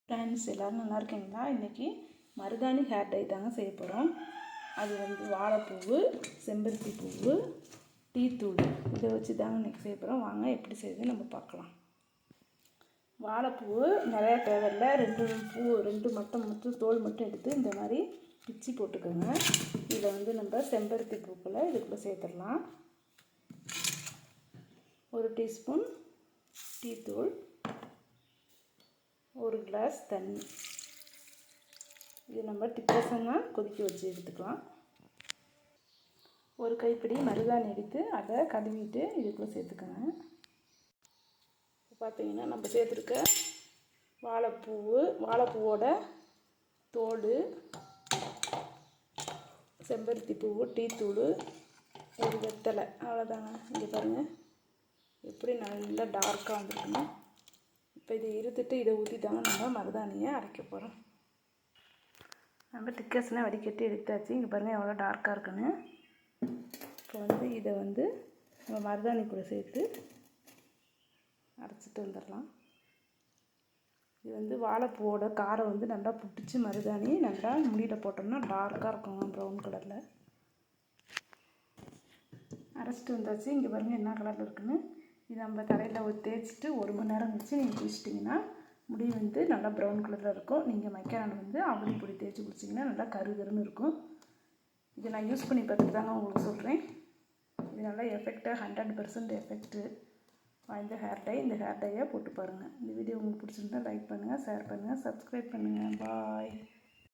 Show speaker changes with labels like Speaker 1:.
Speaker 1: Friends எல்லோரும் நல்லா இருக்கீங்களா? இன்றைக்கி மருதாணி ஹேர் டை தாங்க செய்ய போகிறோம். அது வந்து வாழைப்பூவு, செம்பருத்தி பூவு, டீத்தூள் இதை வச்சு தாங்க இன்றைக்கி செய்ய போகிறோம். வாங்க எப்படி செய்யுதுன்னு நம்ம பார்க்கலாம். வாழைப்பூவு நிறையா தேவையில்லை, ரெண்டு மட்டும் தோல் மட்டும் எடுத்து இந்த மாதிரி பிச்சு போட்டுக்கோங்க. இதில் வந்து நம்ம செம்பருத்தி பூக்களை இதுக்குள்ளே சேர்த்துடலாம். 1 டீஸ்பூன் டீத்தூள், 1 கிளாஸ் தண்ணி. இது நம்ம டிக்காசனாக கொதிக்க வச்சு எடுத்துக்கலாம். 1 கைப்பிடி மருதாணி எடுத்து அதை கழுவிட்டு இதுக்குள்ளே சேர்த்துக்கோங்க. பார்த்தீங்கன்னா நம்ம சேர்த்துருக்க வாழைப்பூவோட தோல், செம்பருத்தி பூவு, டீத்தூள், 1 வெத்தலை, அவ்வளோதாங்க. இங்கே பாருங்கள் எப்படி நல்லா டார்க்காக வந்துருக்குங்க. இப்போ இதை இருத்துட்டு இதை ஊற்றி தாங்க நம்ம மருதாணியை அரைக்க போகிறோம். நம்ம டிக்கஸ்லாம் வடிகட்டி எடுத்தாச்சு. இங்கே பாருங்கள் எவ்வளோ டார்க்காக இருக்குன்னு. இப்போ வந்து இதை வந்து நம்ம மருதாணி கூட சேர்த்து அரைச்சிட்டு வந்துடலாம். இது வந்து வாழைப்பூவோட காரம் வந்து நல்லா புட்டிச்சு மருதாணி நல்லா முடியில் போட்டோம்னா டார்க்காக இருக்குங்க, ப்ரௌன் கலரில். அரைச்சிட்டு வந்தாச்சு. இங்கே பாருங்கள் என்ன கலரில் இருக்குன்னு. இது நம்ம தலையில் தேய்ச்சிட்டு 1 மணி நேரம் கழிச்சு நீங்கள் குளிச்சிட்டிங்கன்னா முடி வந்து நல்லா ப்ரௌன் கலரில் இருக்கும். நீங்கள் மைக்கான வந்து அவளி பொடி தேய்ச்சி குளிச்சிங்கன்னா நல்லா கருகருன்னு இருக்கும். இதை நான் யூஸ் பண்ணி பார்த்துட்டு தாங்க உங்களுக்கு சொல்கிறேன். இது நல்லா எஃபெக்டாக 100% எஃபெக்ட்டு வாய்ந்த ஹேர் டை. இந்த ஹேர் டையை போட்டு பாருங்கள். இந்த வீடியோ உங்களுக்கு பிடிச்சிருந்தா லைக் பண்ணுங்கள், ஷேர் பண்ணுங்கள், சப்ஸ்கிரைப் பண்ணுங்கள். பாய்.